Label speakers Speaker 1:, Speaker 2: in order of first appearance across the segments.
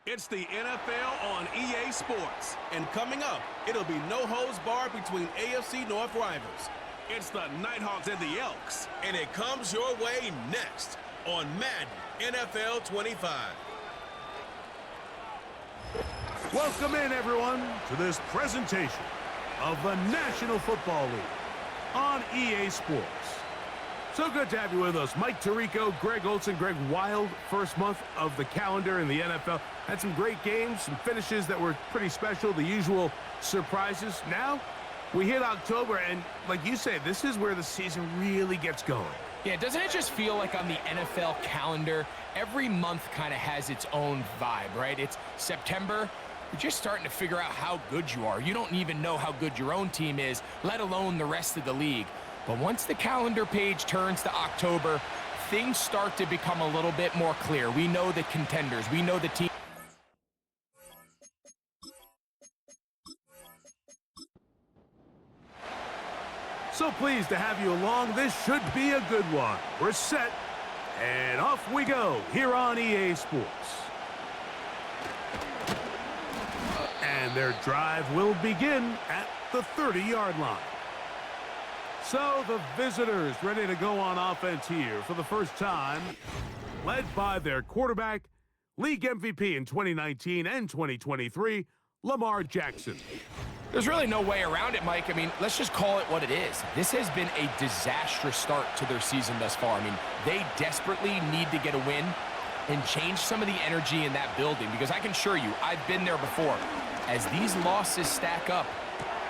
Speaker 1: It's the NFL on EA Sports.
Speaker 2: And coming up, it'll be no holds barred between AFC North rivals.
Speaker 1: It's the Nighthawks and the Elks.
Speaker 2: And it comes your way next on Madden NFL 25.
Speaker 3: Welcome in, everyone, to this presentation of the National Football League on EA Sports. So good to have you with us. Mike Tirico, Greg Olson, Greg Wild, first month of the calendar in the NFL. Had some great games, some finishes that were pretty special, the usual surprises. Now, we hit October, and like you say, this is where the season really gets going.
Speaker 4: Yeah, doesn't it just feel like on the NFL calendar, every month kind of has its own vibe, right? It's September, you're just starting to figure out how good you are. You don't even know how good your own team is, let alone the rest of the league. But once the calendar page turns to October, things start to become a little bit more clear. We know the contenders. We know the team.
Speaker 3: So pleased to have you along. This should be a good one. We're set, and off we go here on EA Sports. And their drive will begin at the 30-yard line. So the visitors ready to go on offense here for the first time, led by their quarterback, league MVP in 2019 and 2023, Lamar Jackson.
Speaker 4: There's really no way around it, Mike. I mean, let's just call it what it is. This has been a disastrous start to their season thus far. I mean, they desperately need to get a win and change some of the energy in that building, because I can assure you, I've been there before. As these losses stack up,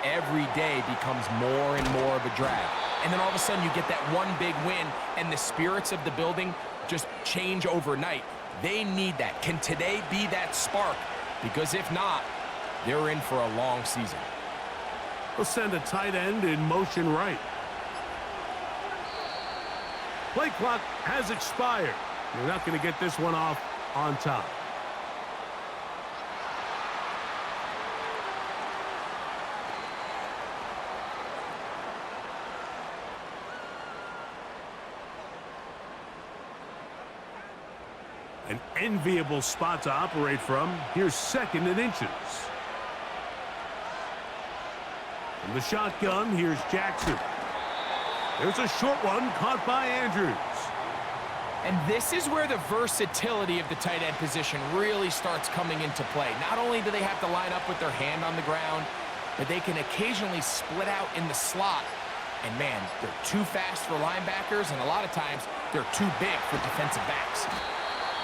Speaker 4: every day becomes more and more of a drag. And then all of a sudden you get that one big win and the spirits of the building just change overnight. They need that. Can today be that spark? Because if not, they're in for a long season.
Speaker 3: We'll send a tight end in motion right. Play clock has expired. You're not going to get this one off on time. An enviable spot to operate from. Here's second and inches. From the shotgun, here's Jackson. There's a short one caught by Andrews.
Speaker 4: And this is where the versatility of the tight end position really starts coming into play. Not only do they have to line up with their hand on the ground, but they can occasionally split out in the slot. And man, they're too fast for linebackers, and a lot of times they're too big for defensive backs.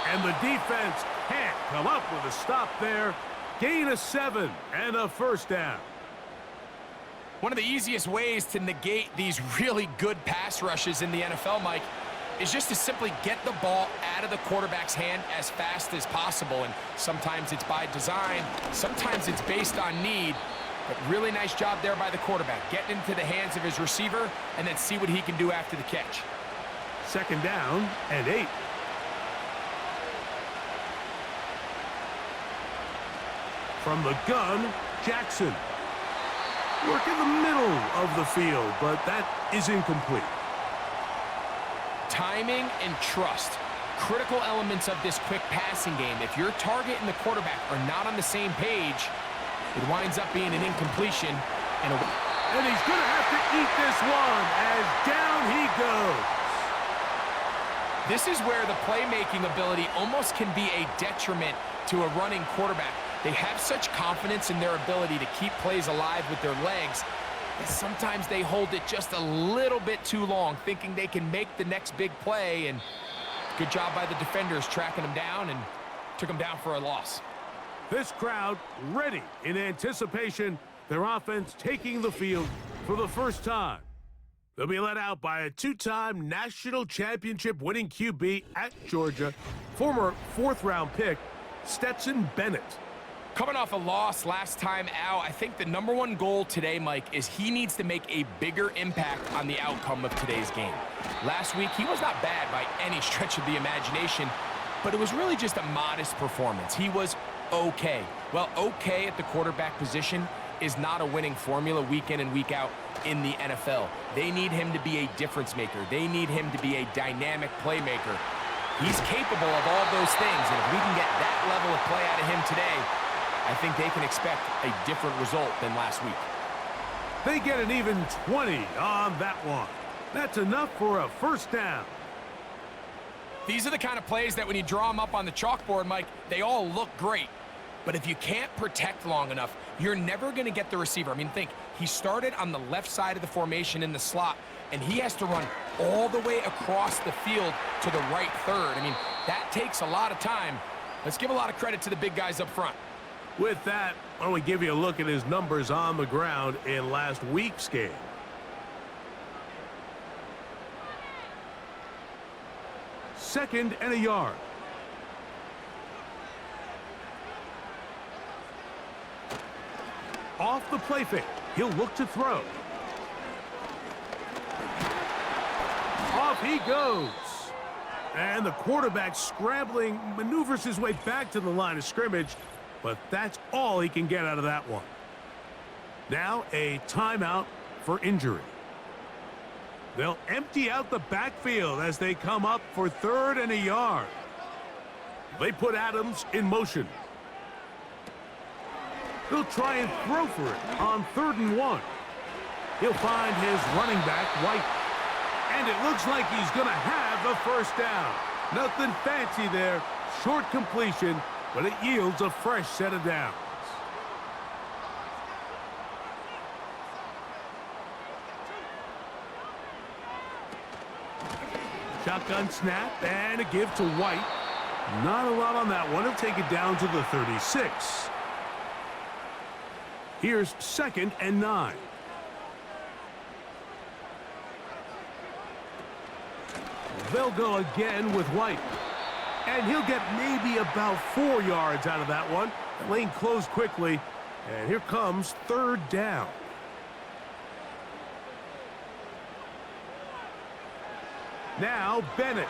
Speaker 3: And the defense can't come up with a stop there. Gain of 7 and a first down.
Speaker 4: One of the easiest ways to negate these really good pass rushes in the NFL, Mike, is just to simply get the ball out of the quarterback's hand as fast as possible. And sometimes it's by design, sometimes it's based on need. But really nice job there by the quarterback, getting into the hands of his receiver and then see what he can do after the catch.
Speaker 3: Second down and 8. From the gun, Jackson. Work in the middle of the field, but that is incomplete.
Speaker 4: Timing and trust, critical elements of this quick passing game. If your target and the quarterback are not on the same page, it winds up being an incompletion. And
Speaker 3: he's going to have to eat this one as down he goes.
Speaker 4: This is where the playmaking ability almost can be a detriment to a running quarterback. They have such confidence in their ability to keep plays alive with their legs that sometimes they hold it just a little bit too long, thinking they can make the next big play. And good job by the defenders tracking them down and took them down for a loss.
Speaker 3: This crowd ready in anticipation, their offense taking the field for the first time. They'll be led out by a two-time national championship winning QB at Georgia, former fourth-round pick, Stetson Bennett.
Speaker 4: Coming off a loss last time out, I think the number one goal today, Mike, is he needs to make a bigger impact on the outcome of today's game. Last week, he was not bad by any stretch of the imagination, but it was really just a modest performance. He was okay. Well, okay at the quarterback position is not a winning formula week in and week out in the NFL. They need him to be a difference maker. They need him to be a dynamic playmaker. He's capable of all those things, and if we can get that level of play out of him today, I think they can expect a different result than last week.
Speaker 3: They get an even 20 on that one. That's enough for a first down.
Speaker 4: These are the kind of plays that when you draw them up on the chalkboard, Mike, they all look great. But if you can't protect long enough, you're never going to get the receiver. I mean, think, he started on the left side of the formation in the slot, and he has to run all the way across the field to the right third. I mean, that takes a lot of time. Let's give a lot of credit to the big guys up front.
Speaker 3: With that, why don't we give you a look at his numbers on the ground in last week's game. Second and a yard. Off the play fake, he'll look to throw. Off he goes. And the quarterback scrambling, maneuvers his way back to the line of scrimmage, but that's all he can get out of that one. Now a timeout for injury. They'll empty out the backfield as they come up for third and a yard. They put Adams in motion. He'll try and throw for it on 3rd and 1. He'll find his running back, White. And it looks like he's going to have a first down. Nothing fancy there. Short completion, but it yields a fresh set of downs. Shotgun snap and a give to White. Not a lot on that one. He'll take it down to the 36. Here's 2nd and 9. They'll go again with White. And he'll get maybe about 4 yards out of that one. The lane closed quickly. And here comes 3rd down. Now Bennett.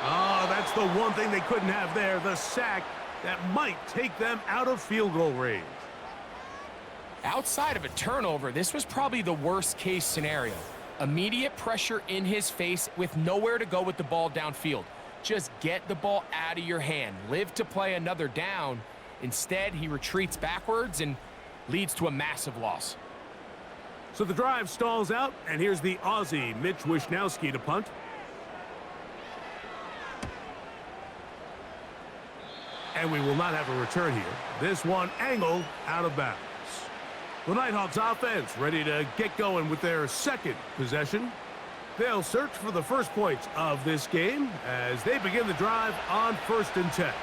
Speaker 3: Oh, that's the one thing they couldn't have there, the sack that might take them out of field goal range.
Speaker 4: Outside of a turnover, this was probably the worst case scenario. Immediate pressure in his face with nowhere to go with the ball downfield. Just get the ball out of your hand. Live to play another down. Instead, he retreats backwards and leads to a massive loss.
Speaker 3: So the drive stalls out, and here's the Aussie, Mitch Wishnowski, to punt. And we will not have a return here. This one angled out of bounds. The Nighthawks offense ready to get going with their second possession. They'll search for the first points of this game as they begin the drive on 1st and 10.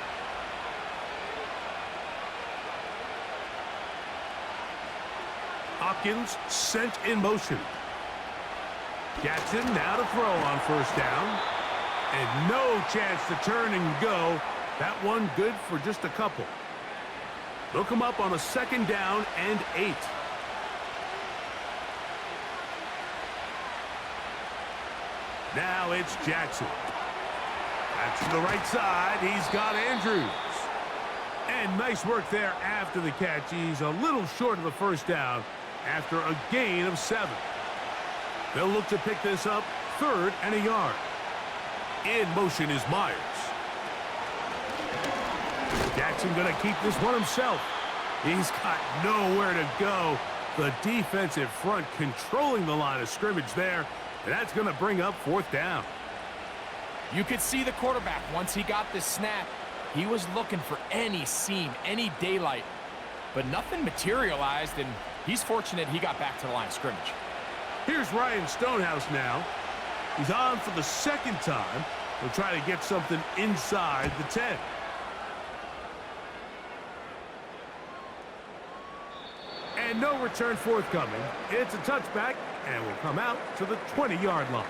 Speaker 3: Hopkins sent in motion. Jackson now to throw on 1st down. And no chance to turn and go. That one good for just a couple. They'll come up on a 2nd down and 8. Now it's Jackson. That's to the right side. He's got Andrews. And nice work there after the catch. He's a little short of the first down after a gain of 7. They'll look to pick this up 3rd and a yard. In motion is Myers. Jackson going to keep this one himself. He's got nowhere to go. The defensive front controlling the line of scrimmage there. And that's going to bring up 4th down.
Speaker 4: You could see the quarterback, once he got this snap, he was looking for any seam, any daylight. But nothing materialized, and he's fortunate he got back to the line of scrimmage.
Speaker 3: Here's Ryan Stonehouse now. He's on for the 2nd time. He'll try to get something inside the 10. And no return forthcoming. It's a touchback, and will come out to the 20-yard line.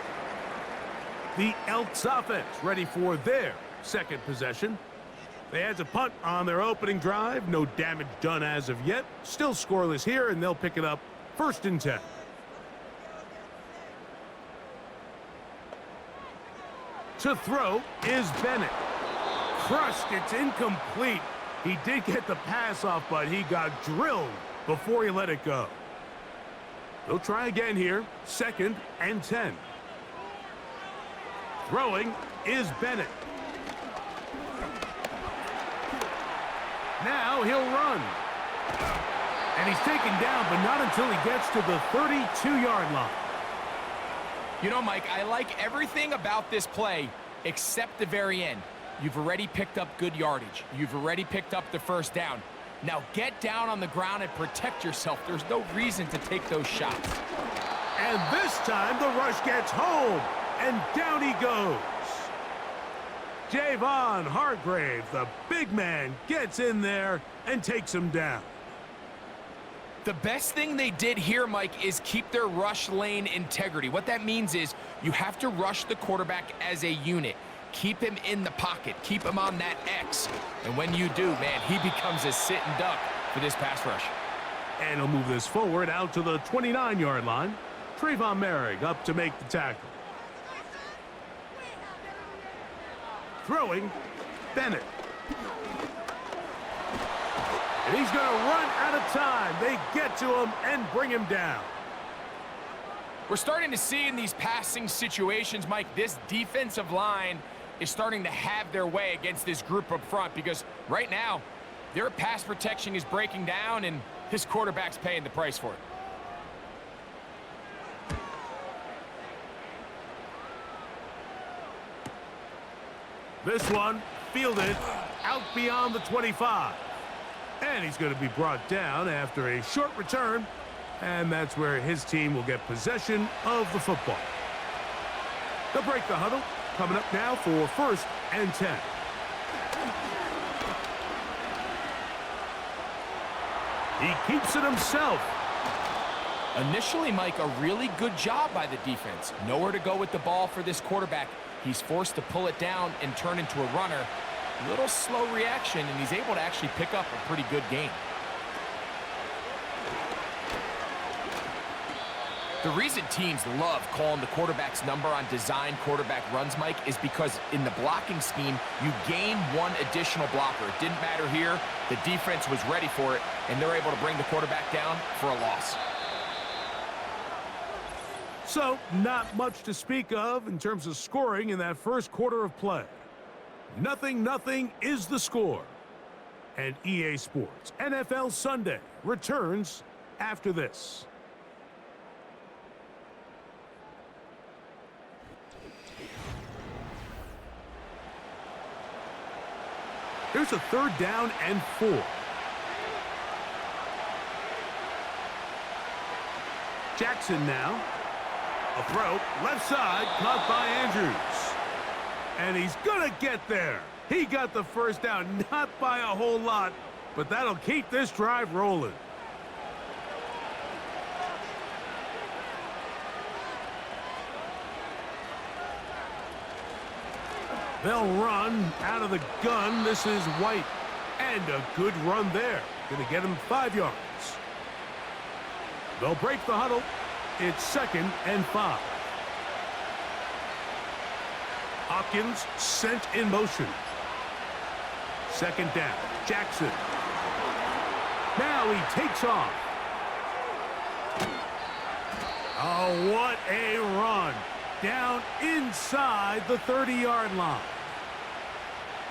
Speaker 3: The Elks offense ready for their second possession. They had to punt on their opening drive. No damage done as of yet. Still scoreless here, and they'll pick it up 1st and 10. To throw is Bennett. Crushed. It's incomplete. He did get the pass off, but he got drilled before he let it go. They'll try again here. 2nd and 10. Throwing is Bennett. Now he'll run. And he's taken down, but not until he gets to the 32-yard line.
Speaker 4: You know, Mike, I like everything about this play except the very end. You've already picked up good yardage. You've already picked up the first down. Now get down on the ground and protect yourself. There's no reason to take those shots.
Speaker 3: And this time the rush gets home, and down he goes. Javon Hargrave, the big man, gets in there and takes him down.
Speaker 4: The best thing they did here, Mike, is keep their rush lane integrity. What that means is you have to rush the quarterback as a unit. Keep him in the pocket. Keep him on that X. And when you do, man, he becomes a sitting duck for this pass rush.
Speaker 3: And he'll move this forward out to the 29-yard line. Trayvon Merrick up to make the tackle. Throwing, Bennett. And he's going to run out of time. They get to him and bring him down.
Speaker 4: We're starting to see in these passing situations, Mike, this defensive line is starting to have their way against this group up front because right now, their pass protection is breaking down and his quarterback's paying the price for it.
Speaker 3: This one fielded out beyond the 25. And he's going to be brought down after a short return. And that's where his team will get possession of the football. They'll break the huddle. Coming up now for 1st and 10. He keeps it himself.
Speaker 4: Initially, Mike, a really good job by the defense. Nowhere to go with the ball for this quarterback. He's forced to pull it down and turn into a runner. Little slow reaction, and he's able to actually pick up a pretty good gain. The reason teams love calling the quarterback's number on design quarterback runs, Mike, is because in the blocking scheme, you gain one additional blocker. It didn't matter here. The defense was ready for it, and they're able to bring the quarterback down for a loss.
Speaker 3: So, not much to speak of in terms of scoring in that first quarter of play. 0-0 is the score. And EA Sports NFL Sunday returns after this. Here's a 3rd down and 4. Jackson now. A throw, left side, caught by Andrews. And he's going to get there. He got the first down, not by a whole lot, but that'll keep this drive rolling. They'll run out of the gun. This is White. And a good run there. Going to get him 5 yards. They'll break the huddle. It's 2nd and 5. Hopkins sent in motion. 2nd down. Jackson. Now he takes off. Oh, what a run. Down inside the 30-yard line.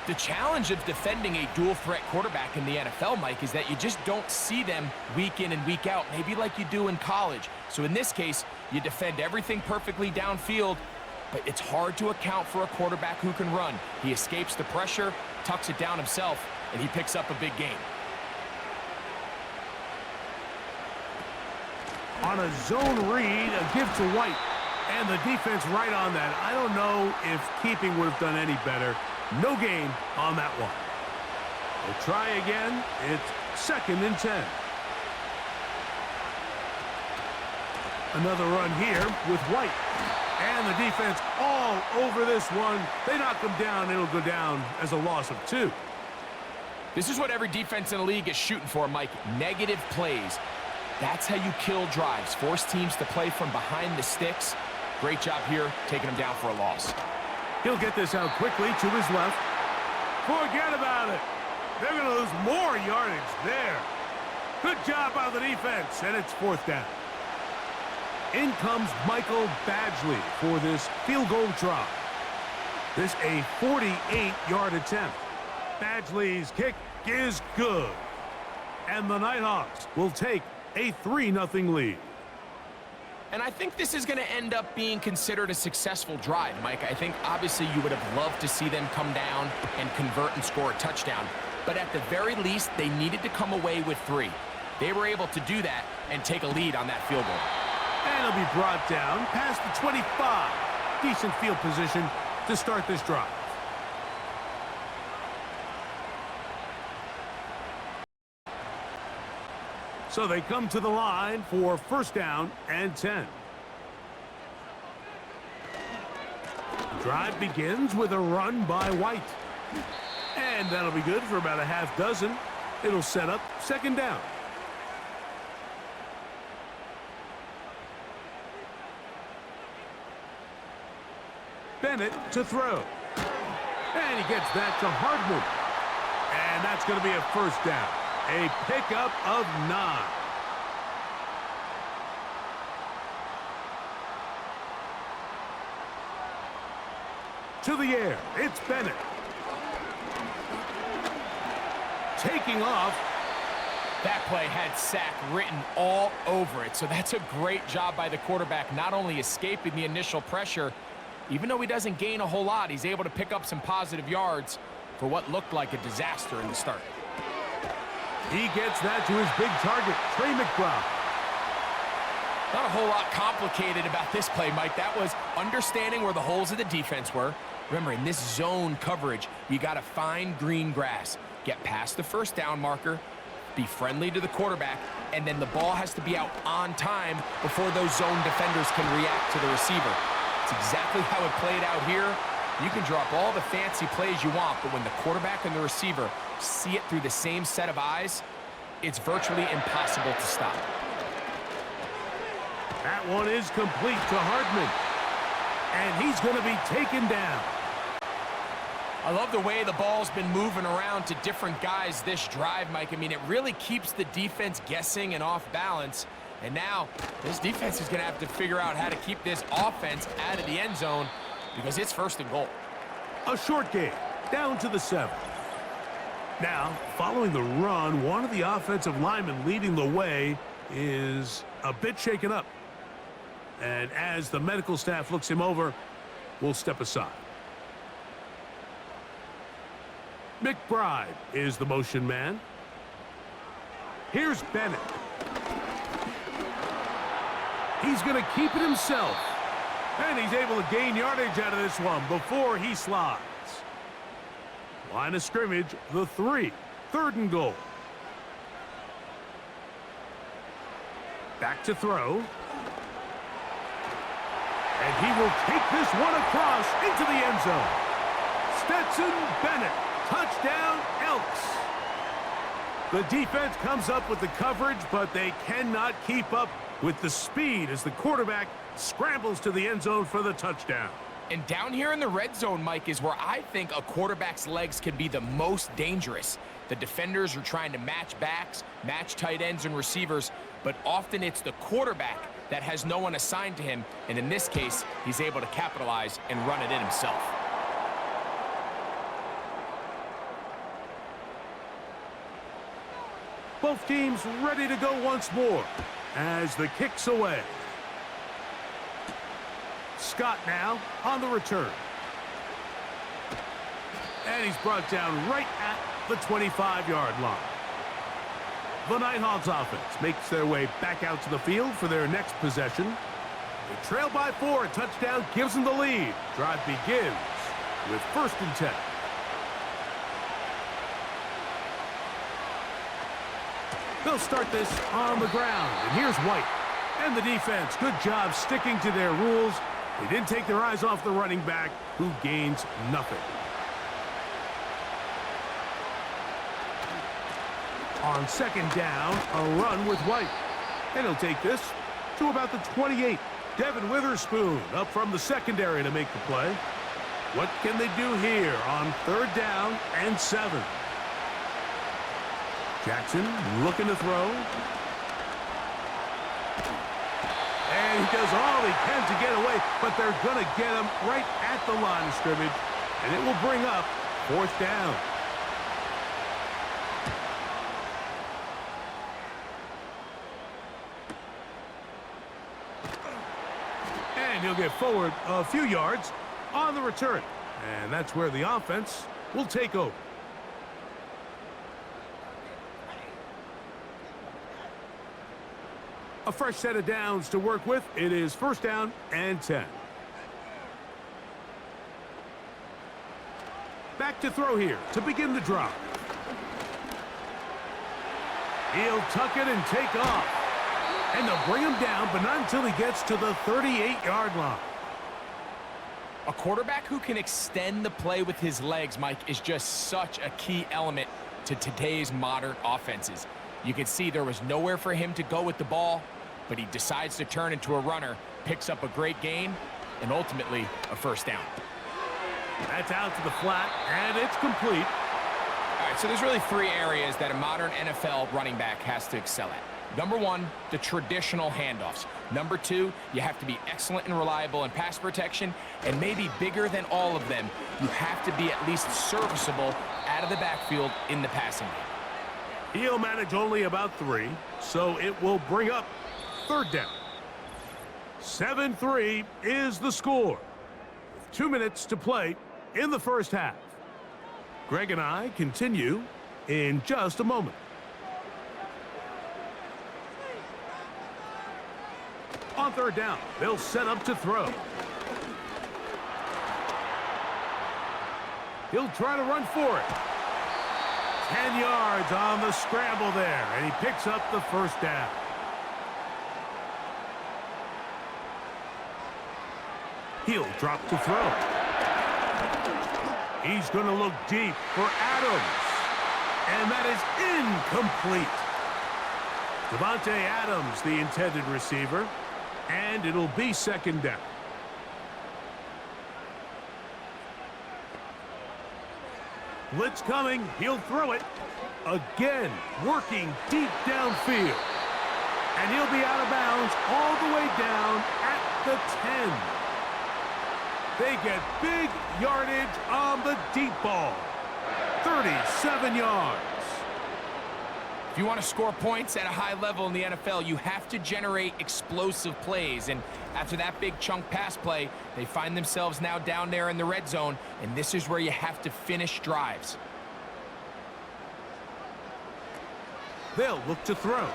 Speaker 4: The challenge of defending a dual-threat quarterback in the NFL, Mike, is that you just don't see them week in and week out, maybe like you do in college. So in this case, you defend everything perfectly downfield, but it's hard to account for a quarterback who can run. He escapes the pressure, tucks it down himself, and he picks up a big gain.
Speaker 3: On a zone read, a give to White. And the defense right on that. I don't know if keeping would have done any better. No gain on that one. We'll try again. It's 2nd and 10. Another run here with White. And the defense all over this one. They knock him down. It'll go down as a loss of 2.
Speaker 4: This is what every defense in the league is shooting for, Mike. Negative plays. That's how you kill drives. Force teams to play from behind the sticks. Great job here, taking him down for a loss.
Speaker 3: He'll get this out quickly to his left. Forget about it. They're going to lose more yardage there. Good job by the defense, and it's 4th down. In comes Michael Badgley for this field goal try. This a 48-yard attempt. Badgley's kick is good. And the Nighthawks will take a 3-0 lead.
Speaker 4: And I think this is going to end up being considered a successful drive, Mike. I think obviously you would have loved to see them come down and convert and score a touchdown. But at the very least, they needed to come away with 3. They were able to do that and take a lead on that field goal.
Speaker 3: And it'll be brought down past the 25. Decent field position to start this drive. So they come to the line for 1st down and 10. The drive begins with a run by White. And that'll be good for about a half dozen. It'll set up 2nd down. Bennett to throw. And he gets that to Hardman. And that's going to be a 1st down. A pickup of 9. To the air, it's Bennett. Taking off.
Speaker 4: That play had sack written all over it, so that's a great job by the quarterback, not only escaping the initial pressure, even though he doesn't gain a whole lot, he's able to pick up some positive yards for what looked like a disaster in the start.
Speaker 3: He gets that to his big target, Trey McBride.
Speaker 4: Not a whole lot complicated about this play, Mike. That was understanding where the holes of the defense were. Remember, in this zone coverage, you got to find green grass, get past the 1st down marker, be friendly to the quarterback, and then the ball has to be out on time before those zone defenders can react to the receiver. It's exactly how it played out here. You can drop all the fancy plays you want, but when the quarterback and the receiver see it through the same set of eyes, it's virtually impossible to stop.
Speaker 3: That one is complete to Hardman. And he's going to be taken down.
Speaker 4: I love the way the ball's been moving around to different guys this drive, Mike. I mean, it really keeps the defense guessing and off balance. And now, this defense is going to have to figure out how to keep this offense out of the end zone because it's 1st and goal.
Speaker 3: A short game, down to the 7. Now, following the run, one of the offensive linemen leading the way is a bit shaken up. And as the medical staff looks him over, we'll step aside. McBride is the motion man. Here's Bennett. He's going to keep it himself. And he's able to gain yardage out of this one before he slides. Line of scrimmage, the 3. 3rd and goal. Back to throw. And he will take this one across into the end zone. Stetson Bennett. Touchdown, Elks. The defense comes up with the coverage, but they cannot keep up with the speed as the quarterback scrambles to the end zone for the touchdown.
Speaker 4: And down here in the red zone, Mike, is where I think a quarterback's legs can be the most dangerous. The defenders are trying to match backs, match tight ends and receivers, but often it's the quarterback that has no one assigned to him, and in this case, he's able to capitalize and run it in himself.
Speaker 3: Both teams ready to go once more as the kick's away. Scott now on the return. And he's brought down right at the 25-yard line. The Nighthawks offense makes their way back out to the field for their next possession. They trail by 4. A touchdown gives them the lead. Drive begins with 1st and 10. They'll start this on the ground. And here's White. And the defense, good job sticking to their rules. They didn't take their eyes off the running back, who gains nothing. On 2nd down, a run with White. And he'll take this to about the 28. Devin Witherspoon up from the secondary to make the play. What can they do here on 3rd down and 7? Jackson looking to throw. And he does all he can to get away, but they're going to get him right at the line of scrimmage. And it will bring up 4th down. And he'll get forward a few yards on the return. And that's where the offense will take over. A fresh set of downs to work with. It is 1st down and 10. Back to throw here to begin the drive. He'll tuck it and take off. And they'll bring him down, but not until he gets to the 38-yard line.
Speaker 4: A quarterback who can extend the play with his legs, Mike, is just such a key element to today's modern offenses. You can see there was nowhere for him to go with the ball, but he decides to turn into a runner, picks up a great gain, and ultimately a 1st down.
Speaker 3: That's out to the flat, and it's complete.
Speaker 4: All right, so there's really 3 areas that a modern NFL running back has to excel at. Number 1, the traditional handoffs. Number 2, you have to be excellent and reliable in pass protection, and maybe bigger than all of them, you have to be at least serviceable out of the backfield in the passing game.
Speaker 3: He'll manage only about 3, so it will bring up 3rd down. 7-3 is the score. With 2 minutes to play in the 1st half. Greg and I continue in just a moment. On 3rd down, they'll set up to throw. He'll try to run for it. 10 yards on the scramble there, and he picks up the 1st down. He'll drop to throw. He's going to look deep for Adams. And that is incomplete. Devontae Adams, the intended receiver. And it'll be 2nd down. Blitz coming. He'll throw it. Again, working deep downfield. And he'll be out of bounds all the way down at the 10. They get big yardage on the deep ball. 37 yards.
Speaker 4: If you want to score points at a high level in the NFL, you have to generate explosive plays. And after that big chunk pass play, they find themselves now down there in the red zone, and this is where you have to finish drives.
Speaker 3: They'll look to throw.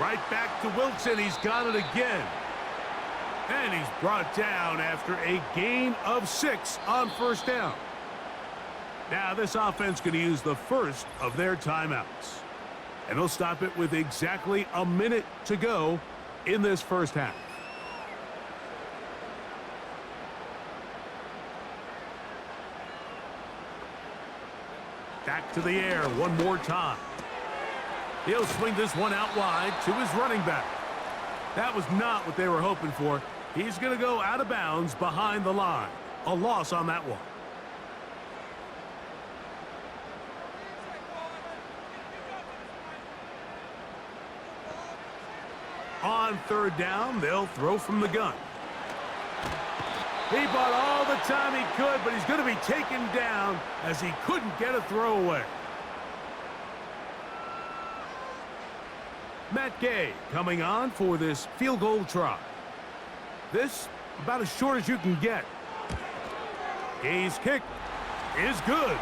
Speaker 3: Right back to Wilson. He's got it again. And he's brought down after a gain of 6 on 1st down. Now this offense going to use the first of their timeouts. And they'll stop it with exactly a minute to go in this 1st half. Back to the air one more time. He'll swing this one out wide to his running back. That was not what they were hoping for. He's going to go out of bounds behind the line. A loss on that one. On 3rd down, they'll throw from the gun. He bought all the time he could, but he's going to be taken down as he couldn't get a throw away. Matt Gay coming on for this field goal try. This about as short as you can get. Gay's kick is good.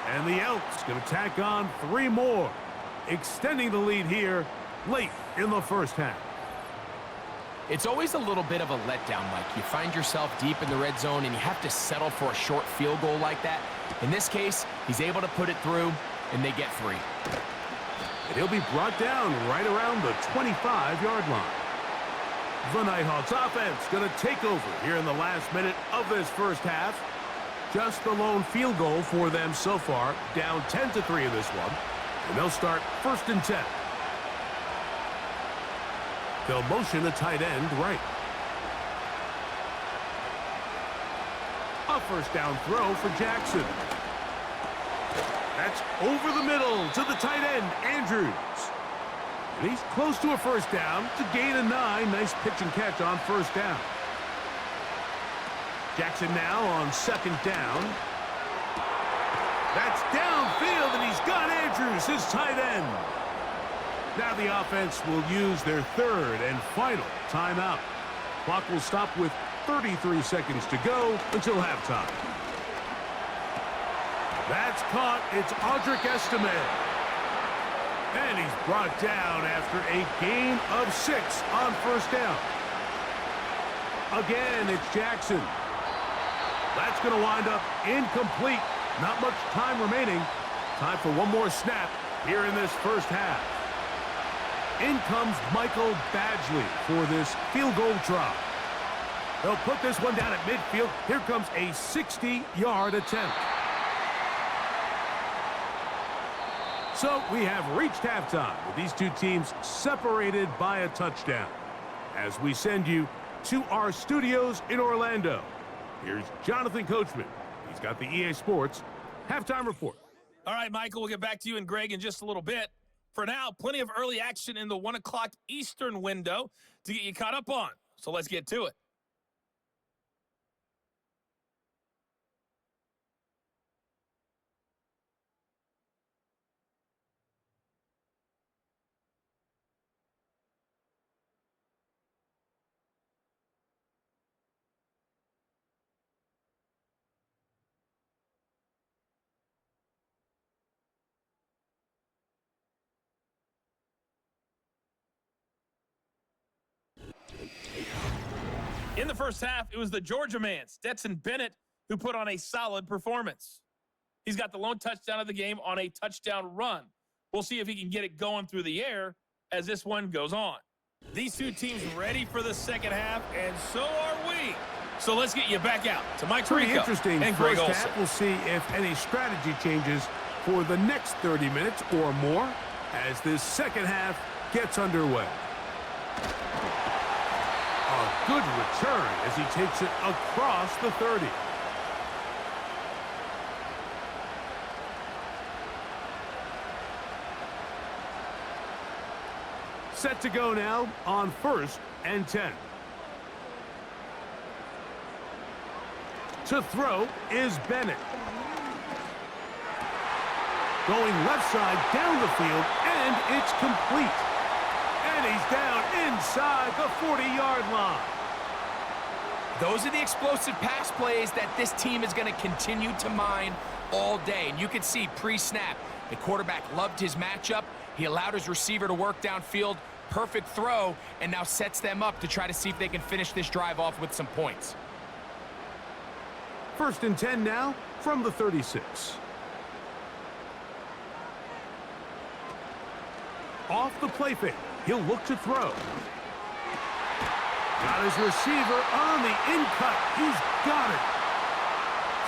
Speaker 3: And the Elks going to tack on 3 more, extending the lead here late in the 1st half.
Speaker 4: It's always a little bit of a letdown, Mike. You find yourself deep in the red zone and you have to settle for a short field goal like that. In this case, he's able to put it through, and they get 3.
Speaker 3: And he'll be brought down right around the 25-yard line. The Nighthawks offense going to take over here in the last minute of this 1st half. Just the lone field goal for them so far, down 10-3 in this one. And they'll start 1st and 10. They'll motion a tight end right. A 1st down throw for Jackson. That's over the middle to the tight end, Andrews. And he's close to a 1st down to gain a 9. Nice pitch and catch on 1st down. Jackson now on second down. That's downfield, and he's got Andrews, his tight end. Now the offense will use their third and final timeout. Clock will stop with 33 seconds to go until halftime. That's caught. It's Audric Estime. And he's brought down after a gain of 6 on first down. Again, it's Jackson. That's going to wind up incomplete. Not much time remaining. Time for one more snap here in this first half. In comes Michael Badgley for this field goal try. They'll put this one down at midfield. Here comes a 60-yard attempt. So we have reached halftime with these two teams separated by a touchdown. As we send you to our studios in Orlando, here's Jonathan Coachman. He's got the EA Sports halftime report.
Speaker 5: All right, Michael, we'll get back to you and Greg in just a little bit. For now, plenty of early action in the 1 o'clock Eastern window to get you caught up on. So let's get to it. In the first half, it was the Georgia man, Stetson Bennett, who put on a solid performance. He's got the lone touchdown of the game on a touchdown run. We'll see if he can get it going through the air as this one goes on. These two teams ready for the second half, and so are we. So let's get you back out to Mike
Speaker 3: Pretty
Speaker 5: Tirico
Speaker 3: interesting
Speaker 5: and Greg
Speaker 3: first
Speaker 5: Olson.
Speaker 3: half. We'll see if any strategy changes for the next 30 minutes or more as this second half gets underway. A good return as he takes it across the 30. Set to go now on 1st and 10. To throw is Bennett. Going left side down the field, and it's complete. And he's down inside the 40-yard line.
Speaker 4: Those are the explosive pass plays that this team is going to continue to mine all day. And you can see pre-snap, the quarterback loved his matchup. He allowed his receiver to work downfield. Perfect throw, and now sets them up to try to see if they can finish this drive off with some points.
Speaker 3: 1st and 10 now from the 36. Off the play fake. He'll look to throw. Got his receiver on the in-cut. He's got it.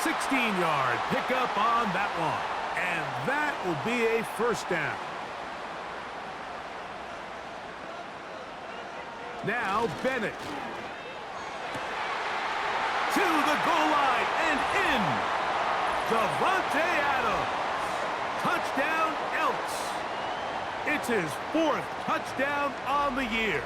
Speaker 3: 16-yard pickup on that one. And that will be a first down. Now Bennett. To the goal line and in. Davante Adams. Touchdown, Elks. It's his 4th touchdown on the year.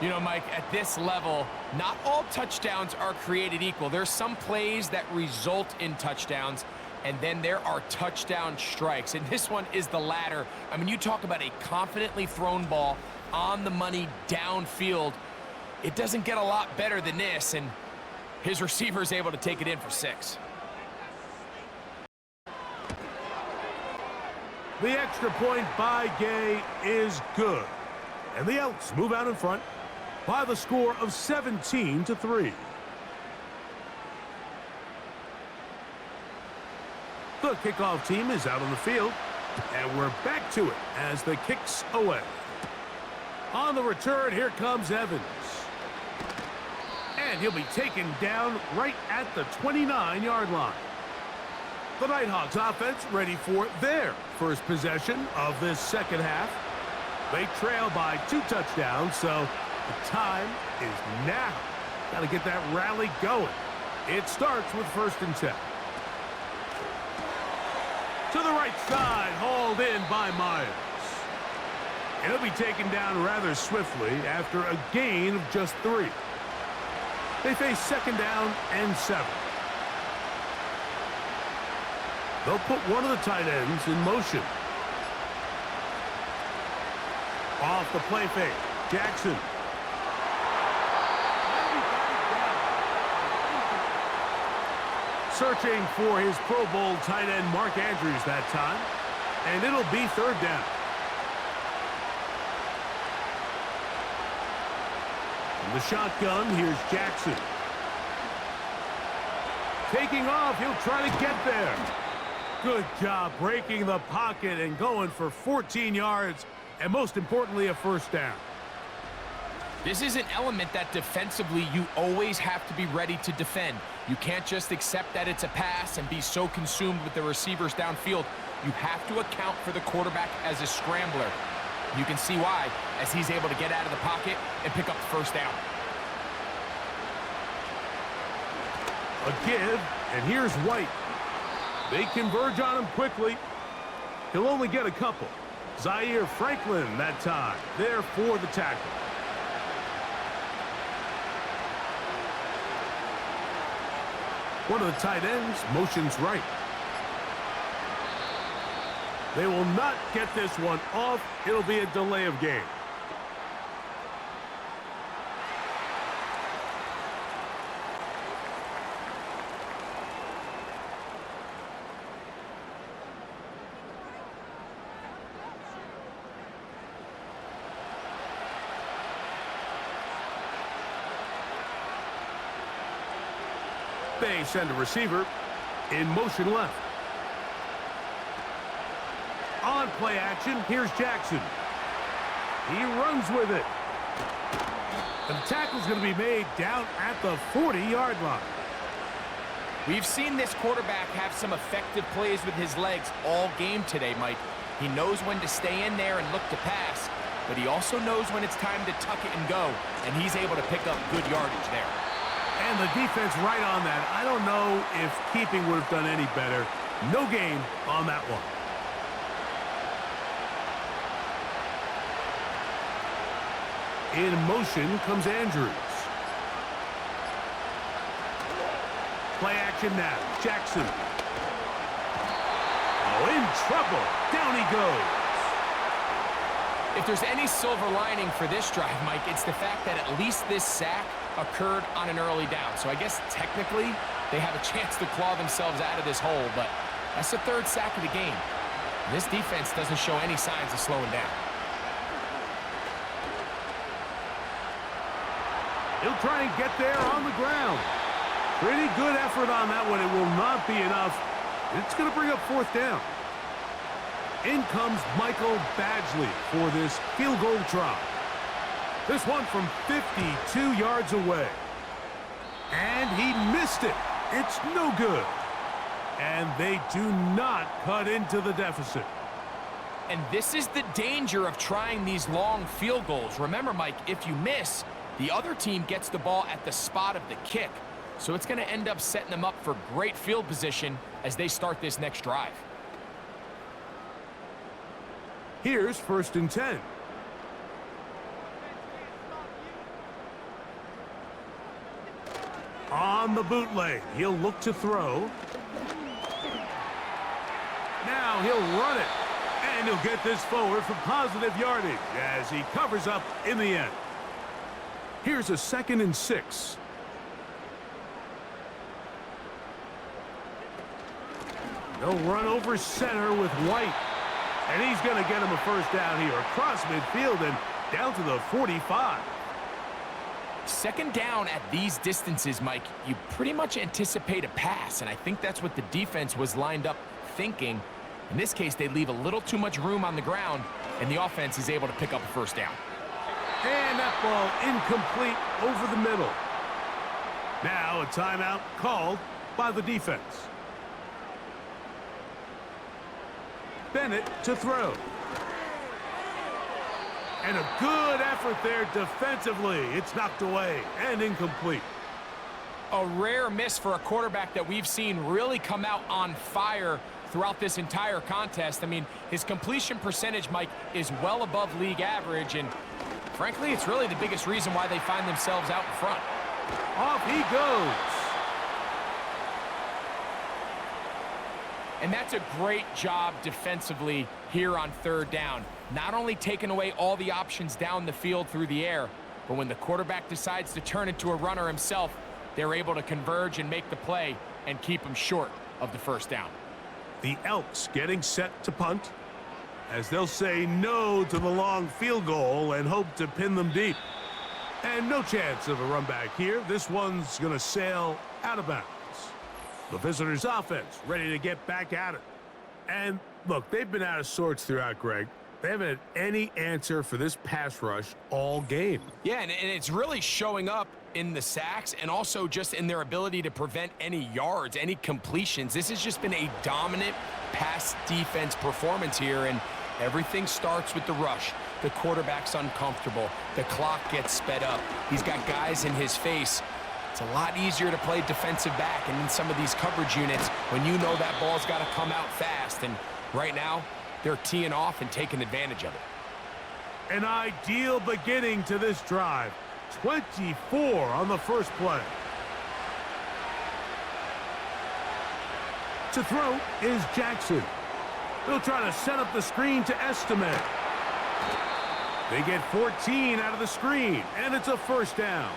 Speaker 4: You know, Mike, at this level, not all touchdowns are created equal. There's some plays that result in touchdowns, and then there are touchdown strikes. And this one is the latter. I mean, you talk about a confidently thrown ball on the money downfield. It doesn't get a lot better than this, and his receiver is able to take it in for 6.
Speaker 3: The extra point by Gay is good. And the Elks move out in front by the score of 17-3. The kickoff team is out on the field. And we're back to it as the kick's away. On the return, here comes Evans. And he'll be taken down right at the 29-yard line. The Nighthawks offense ready for their first possession of this second half. They trail by 2 touchdowns, so the time is now. Got to get that rally going. It starts with 1st and 10. To the right side, hauled in by Myers. He'll be taken down rather swiftly after a gain of just 3. They face 2nd down and 7. They'll put one of the tight ends in motion. Off the play fake, Jackson. Searching for his Pro Bowl tight end Mark Andrews that time. And it'll be 3rd down. From the shotgun, here's Jackson. Taking off, he'll try to get there. Good job breaking the pocket and going for 14 yards, and most importantly, a 1st down.
Speaker 4: This is an element that defensively you always have to be ready to defend. You can't just accept that it's a pass and be so consumed with the receivers downfield. You have to account for the quarterback as a scrambler. You can see why, as he's able to get out of the pocket and pick up the 1st down.
Speaker 3: A give, and here's White. They converge on him quickly. He'll only get a couple. Zaire Franklin that time, there for the tackle. One of the tight ends motions right. They will not get this one off. It'll be a delay of game. They send a receiver in motion left. On play action, here's Jackson. He runs with it. And the tackle's going to be made down at the 40-yard line.
Speaker 4: We've seen this quarterback have some effective plays with his legs all game today, Mike. He knows when to stay in there and look to pass, but he also knows when it's time to tuck it and go, and he's able to pick up good yardage there.
Speaker 3: And the defense right on that. I don't know if keeping would have done any better. No gain on that one. In motion comes Andrews. Play action now. Jackson. Oh, in trouble. Down he goes.
Speaker 4: If there's any silver lining for this drive, Mike, it's the fact that at least this sack occurred on an early down. So I guess technically they have a chance to claw themselves out of this hole, but that's the 3rd sack of the game. And this defense doesn't show any signs of slowing down.
Speaker 3: He'll try and get there on the ground. Pretty good effort on that one. It will not be enough. It's going to bring up 4th down. In comes Michael Badgley for this field goal try. This one from 52 yards away. And he missed it. It's no good. And they do not cut into the deficit.
Speaker 4: And this is the danger of trying these long field goals. Remember, Mike, if you miss, the other team gets the ball at the spot of the kick. So it's going to end up setting them up for great field position as they start this next drive.
Speaker 3: Here's 1st and 10. On the bootleg, he'll look to throw. Now he'll run it. And he'll get this forward for positive yardage as he covers up in the end. Here's a 2nd and 6. They'll run over center with White. And he's going to get him a 1st down here across midfield and down to the 45.
Speaker 4: 2nd down at these distances, Mike, you pretty much anticipate a pass, and I think that's what the defense was lined up thinking. In this case, they leave a little too much room on the ground, and the offense is able to pick up a 1st down.
Speaker 3: And that ball incomplete over the middle. Now a timeout called by the defense. Bennett to throw. And a good effort there defensively. It's knocked away and incomplete.
Speaker 4: A rare miss for a quarterback that we've seen really come out on fire throughout this entire contest. I mean, his completion percentage, Mike, is well above league average, and frankly, it's really the biggest reason why they find themselves out in front.
Speaker 3: Off he goes.
Speaker 4: And that's a great job defensively here on third down. Not only taking away all the options down the field through the air, but when the quarterback decides to turn into a runner himself, they're able to converge and make the play and keep him short of the first down.
Speaker 3: The Elks getting set to punt, as they'll say no to the long field goal and hope to pin them deep. And no chance of a run back here. This one's going to sail out of bounds. The visitors' offense ready to get back at it. And look, they've been out of sorts throughout, Greg. They haven't had any answer for this pass rush all game.
Speaker 4: Yeah, and it's really showing up in the sacks and also just in their ability to prevent any yards, any completions. This has just been a dominant pass defense performance here, and everything starts with the rush. The quarterback's uncomfortable. The clock gets sped up. He's got guys in his face. It's a lot easier to play defensive back and in some of these coverage units when you know that ball's got to come out fast. And right now, they're teeing off and taking advantage of it.
Speaker 3: An ideal beginning to this drive. 24 on the first play. To throw is Jackson. They'll try to set up the screen to Estimate. They get 14 out of the screen, and it's a first down.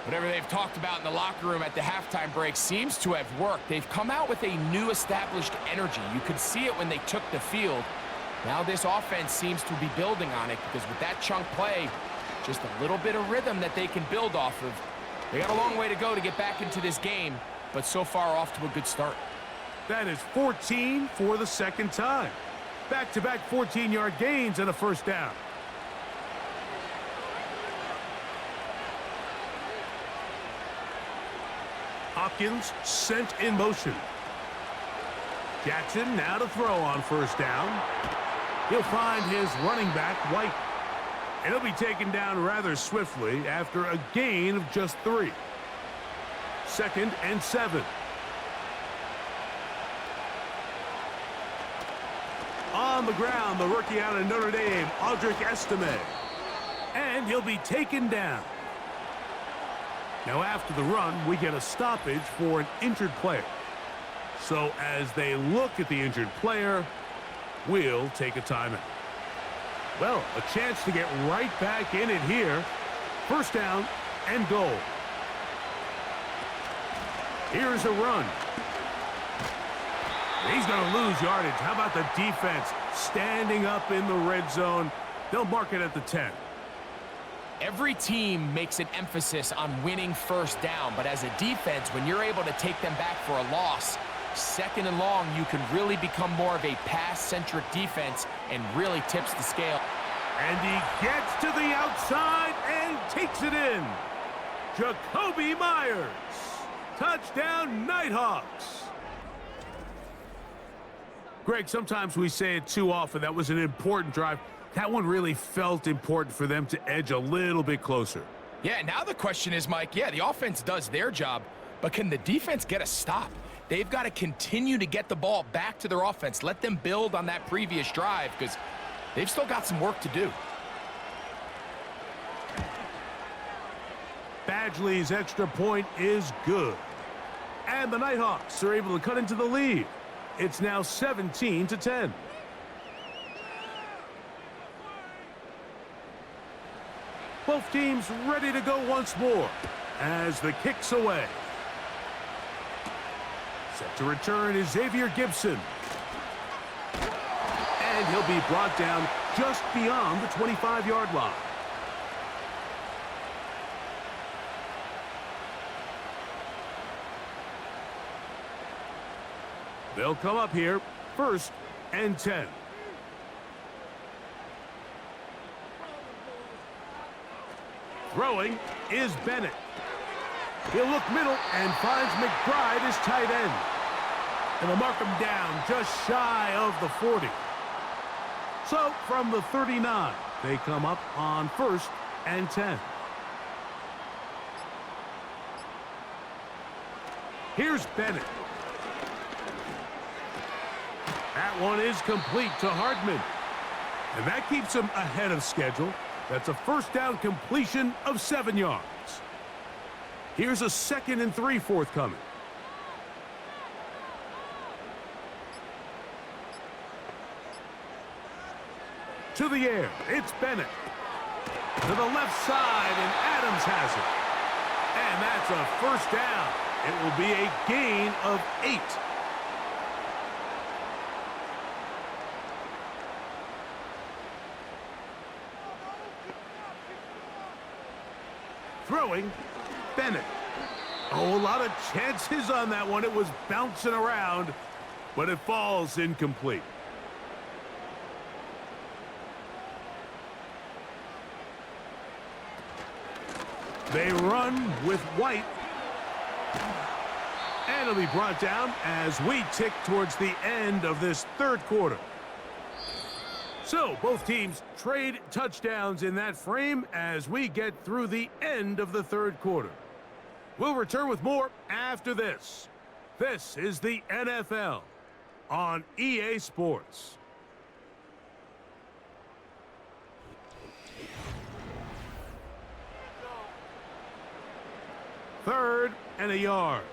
Speaker 4: Whatever they've talked about in the locker room at the halftime break seems to have worked. They've come out with a new established energy. You could see it when they took the field. Now this offense seems to be building on it because with that chunk play, just a little bit of rhythm that they can build off of. They got a long way to go to get back into this game, but so far off to a good start.
Speaker 3: That is 14 for the second time. Back-to-back 14-yard gains and a first down. Hopkins sent in motion. Jackson now to throw on first down. He'll find his running back, White. And he'll be taken down rather swiftly after a gain of just 3. 2nd and 7. On the ground, the rookie out of Notre Dame, Audric Estime. And he'll be taken down. Now after the run, we get a stoppage for an injured player. So as they look at the injured player, we'll take a timeout. Well, a chance to get right back in it here. First down and goal. Here's a run. He's going to lose yardage. How about the defense standing up in the red zone? They'll mark it at the 10.
Speaker 4: Every team makes an emphasis on winning first down, but as a defense, when you're able to take them back for a loss, 2nd and long, you can really become more of a pass-centric defense and really tips the scale.
Speaker 3: And he gets to the outside and takes it in. Jacoby Myers. Touchdown, Nighthawks. Greg, sometimes we say it too often. That was an important drive. That one really felt important for them to edge a little bit closer.
Speaker 4: Yeah, now the question is, Mike, yeah, the offense does their job, but can the defense get a stop? They've got to continue to get the ball back to their offense. Let them build on that previous drive because they've still got some work to do.
Speaker 3: Badgley's extra point is good. And the Nighthawks are able to cut into the lead. It's now 17-10. Both teams ready to go once more as the kick's away. Set to return is Xavier Gibson. And he'll be brought down just beyond the 25-yard line. They'll come up here, 1st and 10. Throwing is Bennett. He'll look middle and finds McBride as tight end. And they'll mark him down just shy of the 40. So from the 39, they come up on 1st and 10. Here's Bennett. That one is complete to Hardman. And that keeps him ahead of schedule. That's a first down completion of 7 yards. Here's a 2nd and 3 forthcoming. To the air, it's Bennett. To the left side, and Adams has it. And that's a first down. It will be a gain of 8. Throwing, Bennett. Oh, a lot of chances on that one. It was bouncing around, but it falls incomplete. They run with White. And it'll be brought down as we tick towards the end of this 3rd quarter. So, both teams trade touchdowns in that frame as we get through the end of the 3rd quarter. We'll return with more after this. This is the NFL on EA Sports. Third and a yard.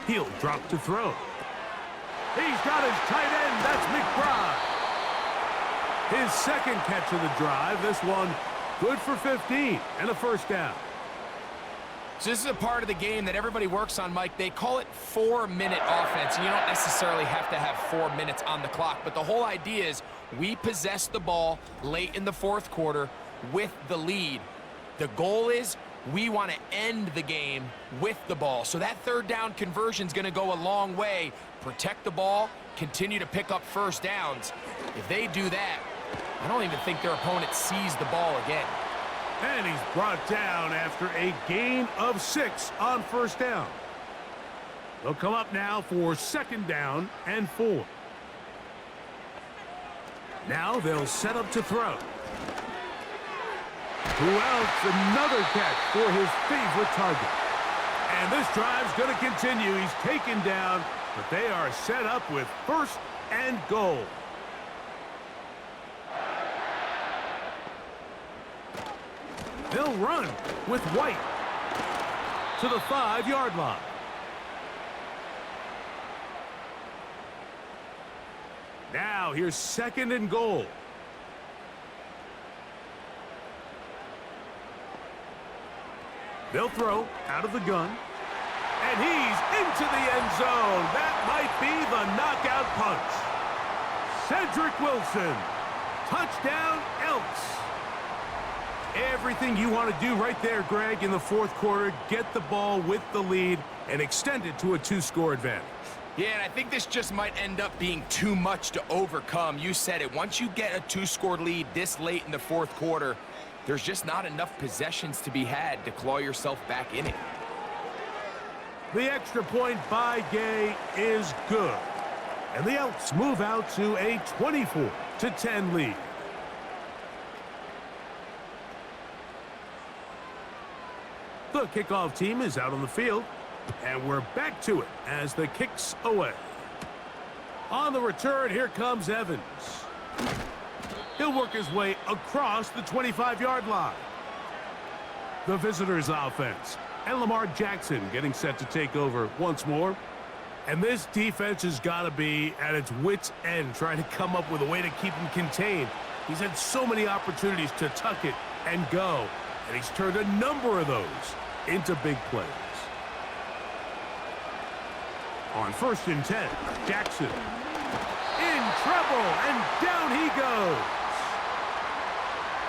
Speaker 3: He'll drop to throw. He's got his tight end. That's McBride. His 2nd catch of the drive. This one good for 15 and a first down.
Speaker 4: So this is a part of the game that everybody works on, Mike. They call it 4-minute offense. You don't necessarily have to have 4 minutes on the clock, but the whole idea is we possess the ball late in the 4th quarter with the lead. The goal is we want to end the game with the ball. So that 3rd down conversion is going to go a long way. Protect the ball, continue to pick up first downs. If they do that, I don't even think their opponent sees the ball again.
Speaker 3: And he's brought down after a gain of 6 on first down. They'll come up now for 2nd down and 4. Now they'll set up to throw. Who else? Another catch for his favorite target. And this drive's going to continue. He's taken down, but they are set up with 1st and goal. They'll run with White to the 5-yard line. Now here's 2nd and goal. They'll throw out of the gun. And he's into the end zone. That might be the knockout punch. Cedric Wilson. Touchdown, Elks. Everything you want to do right there, Greg, in the 4th quarter. Get the ball with the lead and extend it to a 2-score advantage.
Speaker 4: Yeah, and I think this just might end up being too much to overcome. You said it. Once you get a 2-score lead this late in the 4th quarter, there's just not enough possessions to be had to claw yourself back in it.
Speaker 3: The extra point by Gay is good. And the Elks move out to a 24-10 lead. The kickoff team is out on the field. And we're back to it as the kick's away. On the return, here comes Evans. He'll work his way across the 25-yard line. The visitors' offense. And Lamar Jackson getting set to take over once more. And this defense has got to be at its wits' end, trying to come up with a way to keep him contained. He's had so many opportunities to tuck it and go. And he's turned a number of those into big plays. On 1st and 10, Jackson in trouble, and down he goes.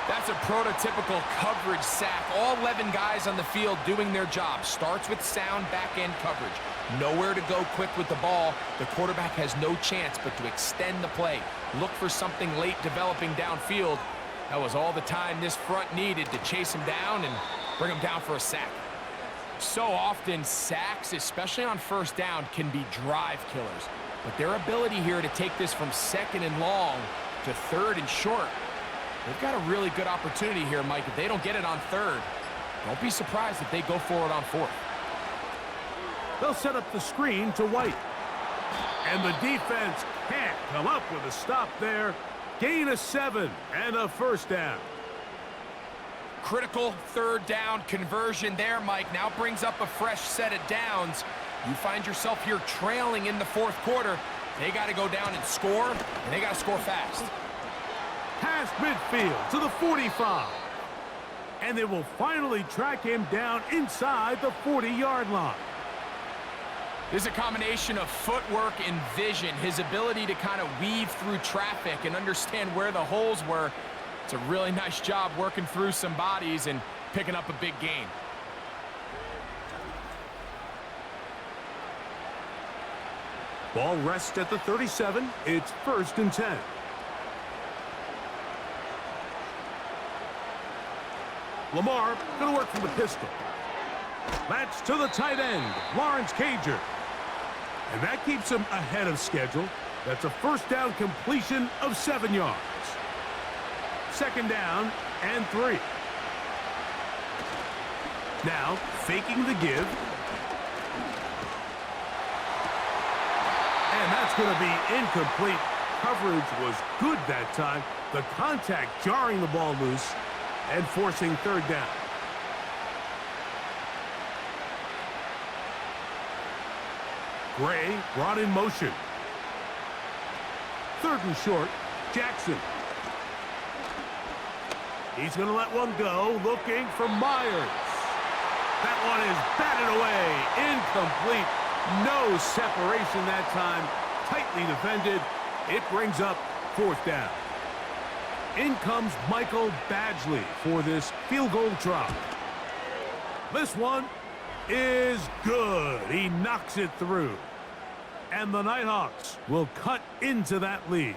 Speaker 4: That's a prototypical coverage sack. All 11 guys on the field doing their job. Starts with sound back-end coverage. Nowhere to go quick with the ball. The quarterback has no chance but to extend the play. Look for something late developing downfield. That was all the time this front needed to chase him down and bring him down for a sack. So often, sacks, especially on 1st down, can be drive killers. But their ability here to take this from 2nd and long to 3rd and short, they've got a really good opportunity here, Mike. If they don't get it on 3rd, don't be surprised if they go for it on 4th.
Speaker 3: They'll set up the screen to White. And the defense can't come up with a stop there. Gain of 7 and a first down.
Speaker 4: critical third down conversion there, Mike. Now brings up a fresh set of downs. You find yourself here trailing in the fourth quarter. They got to go down and score, and they got to score fast.
Speaker 3: Past midfield to the 45. And they will finally track him down inside the 40-yard line.
Speaker 4: This is a combination of footwork and vision, his ability to kind of weave through traffic and understand where the holes were. It's a really nice job working through some bodies and picking up a big gain.
Speaker 3: Ball rests at the 37. It's 1st and 10. Lamar going to work from the pistol. That's to the tight end, Lawrence Cager. And that keeps him ahead of schedule. That's a first down completion of 7 yards. 2nd down and 3. Now, faking the give. And that's going to be incomplete. Coverage was good that time. The contact jarring the ball loose and forcing 3rd down. Gray brought in motion. 3rd and short, Jackson. He's going to let one go, looking for Myers. That one is batted away, incomplete. No separation that time, tightly defended. It brings up 4th down. In comes Michael Badgley for this field goal try. This one is good. He knocks it through. And the Nighthawks will cut into that lead.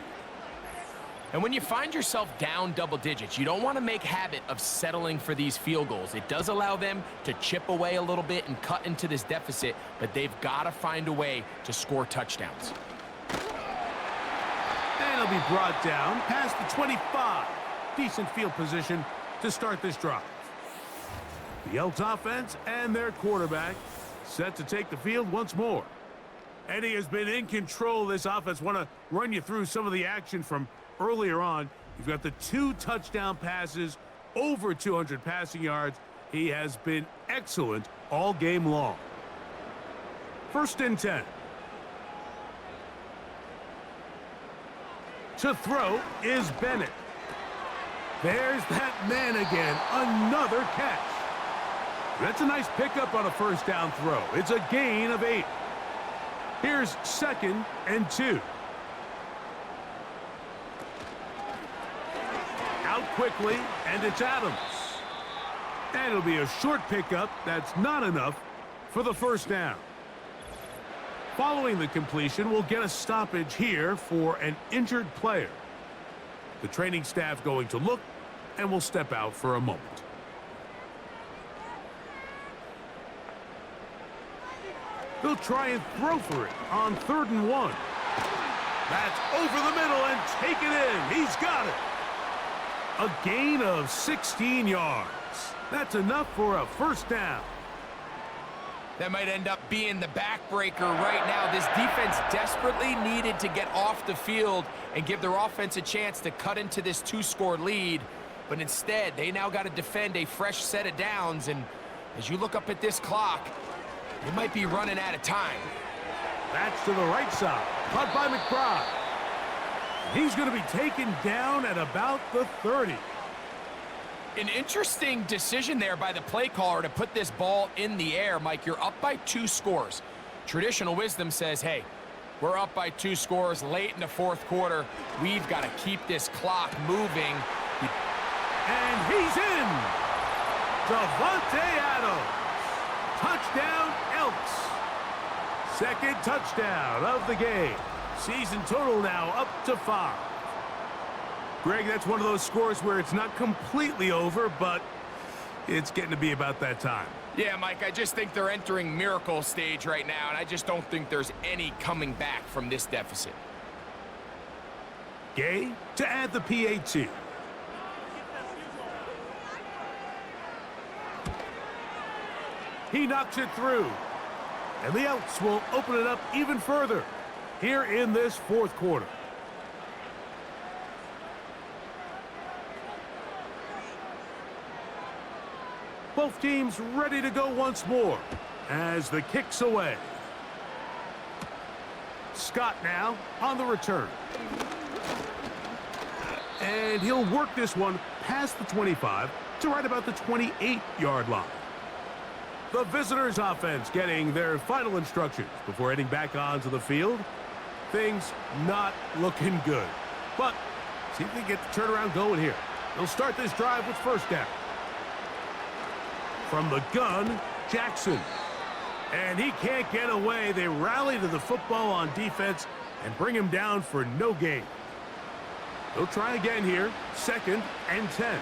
Speaker 4: And when you find yourself down double digits, you don't want to make habit of settling for these field goals. It does allow them to chip away a little bit and cut into this deficit, but they've got to find a way to score touchdowns.
Speaker 3: And he'll be brought down past the 25. Decent field position to start this drive. The Elks offense and their quarterback set to take the field once more. And he has been in control of this offense. Want to run you through some of the action from earlier on. You've got the 2 touchdown passes, over 200 passing yards. He has been excellent all game long. 1st and 10. To throw is Bennett. There's that man again. Another catch. That's a nice pickup on a 1st down throw. It's a gain of 8. Here's 2nd and 2. Out quickly, and it's Adams. And it'll be a short pickup. That's not enough for the 1st down. Following the completion, we'll get a stoppage here for an injured player. The training staff going to look, and will step out for a moment. They'll try and throw for it on 3rd and 1. That's over the middle and take it in. He's got it. A gain of 16 yards. That's enough for a 1st down.
Speaker 4: That might end up being the backbreaker right now. This defense desperately needed to get off the field and give their offense a chance to cut into this 2-score lead. But instead, they now got to defend a fresh set of downs. And as you look up at this clock, they might be running out of time.
Speaker 3: That's to the right side. Caught by McBride. He's going to be taken down at about the 30.
Speaker 4: An interesting decision there by the play caller to put this ball in the air. Mike, you're up by 2 scores. Traditional wisdom says, hey, we're up by 2 scores late in the 4th quarter. We've got to keep this clock moving.
Speaker 3: And he's in. Davante Adams. Touchdown, Elks. 2nd touchdown of the game. Season total now up to 5. Greg, that's one of those scores where it's not completely over, but it's getting to be about that time.
Speaker 4: Yeah, Mike, I just think they're entering miracle stage right now, and I just don't think there's any coming back from this deficit.
Speaker 3: Gay to add the PAT. He knocks it through. And the Elks will open it up even further here in this 4th quarter. Both teams ready to go once more as the kick's away. Scott now on the return. And he'll work this one past the 25 to right about the 28-yard line. The visitors' offense getting their final instructions before heading back onto the field. Things not looking good. But see if they get the turnaround going here. They'll start this drive with first down. From the gun, Jackson. And he can't get away. They rally to the football on defense and bring him down for no gain. They'll try again here. 2nd and 10.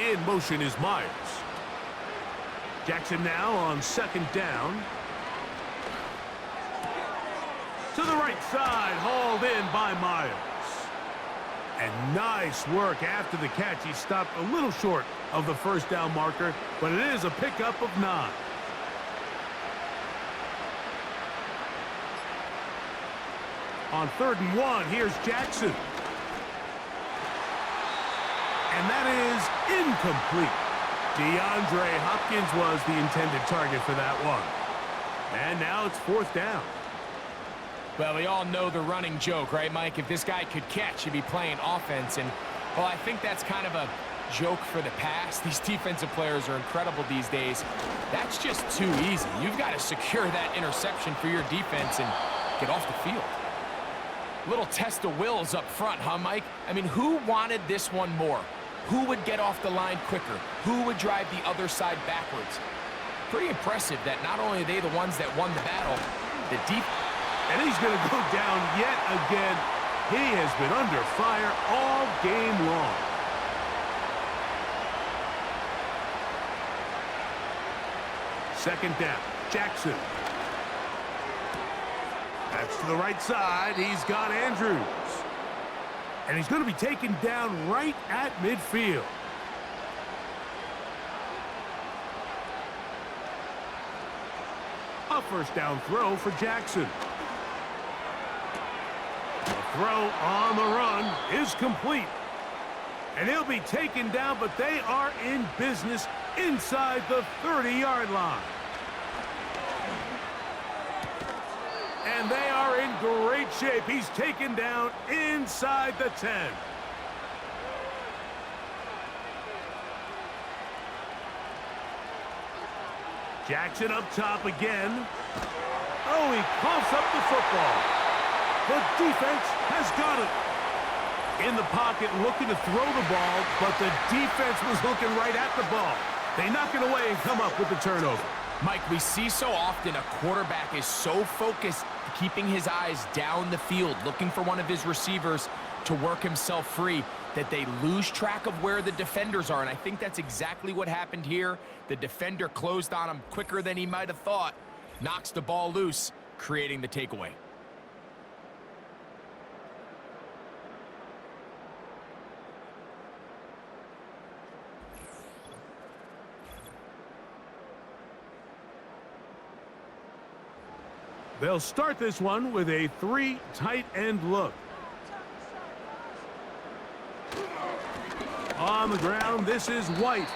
Speaker 3: In motion is Myers. Jackson now on 2nd down. To the right side, hauled in by Myers. And nice work after the catch. He stopped a little short of the first down marker, but it is a pickup of 9. On 3rd and 1, here's Jackson. And that is incomplete. DeAndre Hopkins was the intended target for that one. And now it's 4th down.
Speaker 4: Well, we all know the running joke, right, Mike? If this guy could catch, he'd be playing offense. And, well, I think that's kind of a joke for the past. These defensive players are incredible these days. That's just too easy. You've got to secure that interception for your defense and get off the field. Little test of wills up front, huh, Mike? I mean, who wanted this one more? Who would get off the line quicker? Who would drive the other side backwards? Pretty impressive that not only are they the ones that won the battle, the deep.
Speaker 3: And he's going to go down yet again. He has been under fire all game long. Second down, Jackson. That's to the right side. He's got Andrews. And he's going to be taken down right at midfield. A first down throw for Jackson. The throw on the run is complete. And he'll be taken down, but they are in business inside the 30-yard line. And they are in great shape. He's taken down inside the 10. Jackson up top again. Oh, he coughs up the football. The defense has got it. In the pocket looking to throw the ball, but the defense was looking right at the ball. They knock it away and come up with the turnover.
Speaker 4: Mike, we see so often a quarterback is so focused, keeping his eyes down the field, looking for one of his receivers to work himself free, that they lose track of where the defenders are. And I think that's exactly what happened here. The defender closed on him quicker than he might have thought, knocks the ball loose, creating the takeaway.
Speaker 3: They'll start this one with a 3 tight end look. On the ground, this is White.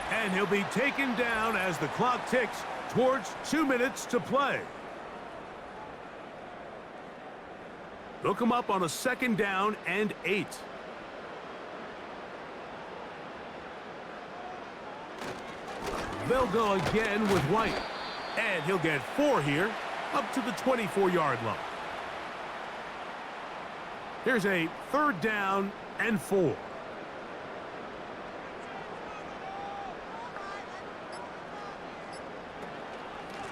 Speaker 3: And he'll be taken down as the clock ticks towards 2 minutes to play. They'll come up on a 2nd down and 8. They'll go again with White. And he'll get 4 here, up to the 24-yard line. Here's a 3rd down and 4.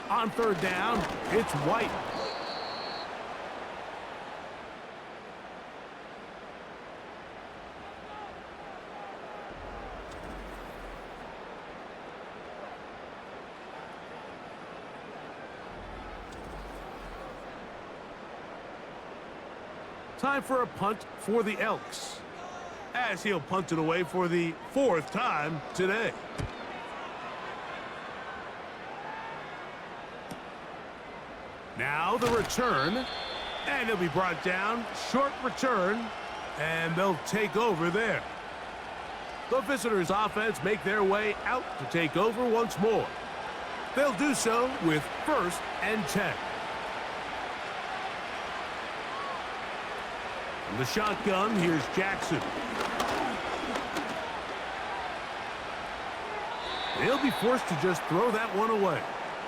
Speaker 3: On 3rd down, it's White. Time for a punt for the Elks, as he'll punt it away for the 4th time today. Now the return, and he'll be brought down. Short return, and they'll take over there. the visitors' offense make their way out to take over once more. They'll do so with 1st and 10. From the shotgun, here's Jackson. They'll be forced to just throw that one away.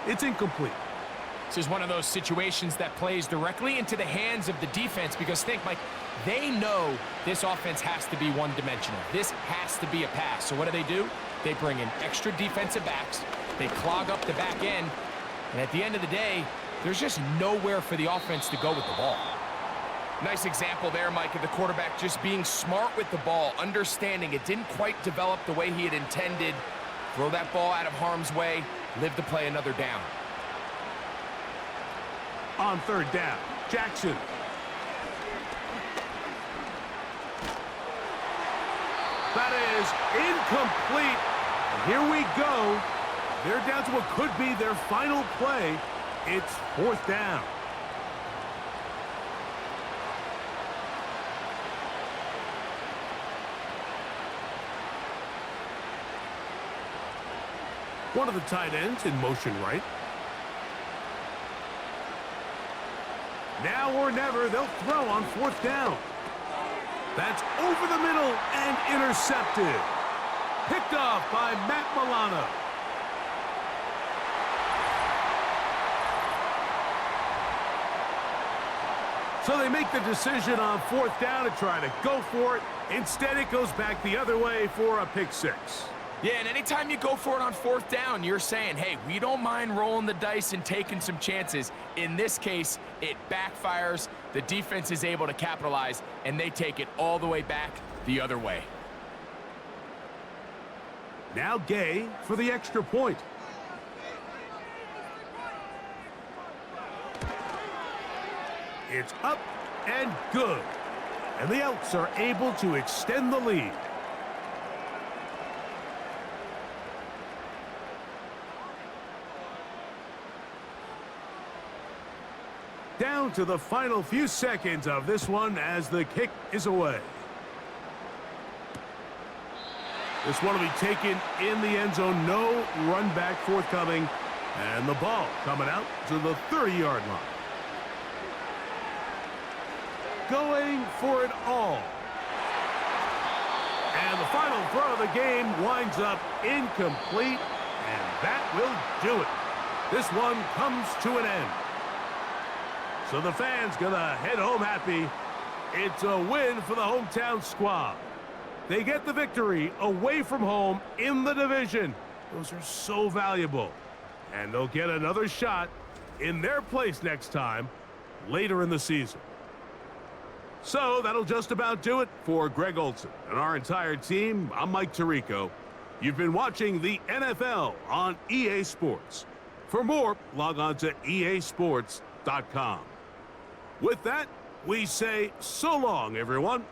Speaker 3: It's incomplete.
Speaker 4: This is one of those situations that plays directly into the hands of the defense because think, Mike, they know this offense has to be one-dimensional. This has to be a pass. So what do? They bring in extra defensive backs. They clog up the back end. And at the end of the day, there's just nowhere for the offense to go with the ball. Nice example there, Mike, of the quarterback just being smart with the ball, understanding it didn't quite develop the way he had intended. Throw that ball out of harm's way, live to play another down.
Speaker 3: On 3rd down, Jackson. That is incomplete. And here we go. They're down to what could be their final play. It's 4th down. One of the tight ends in motion right. Now or never, they'll throw on 4th down. That's over the middle and intercepted. Picked off by Matt Milano. So they make the decision on 4th down to try to go for it. Instead, it goes back the other way for a pick 6.
Speaker 4: Yeah, and anytime you go for it on 4th down, you're saying, hey, we don't mind rolling the dice and taking some chances. In this case, it backfires. The defense is able to capitalize, and they take it all the way back the other way.
Speaker 3: Now Gay for the extra point. It's up and good. And the Elks are able to extend the lead. Down to the final few seconds of this one as the kick is away. This one will be taken in the end zone. No run back forthcoming. And the ball coming out to the 30-yard line. Going for it all. And the final throw of the game winds up incomplete. And that will do it. This one comes to an end. So the fans gonna head home happy. It's a win for the hometown squad. They get the victory away from home in the division. Those are so valuable. And they'll get another shot in their place next time later in the season. So that'll just about do it for Greg Olson and our entire team. I'm Mike Tirico. You've been watching the NFL on EA Sports. For more, log on to easports.com. With that, we say so long, everyone.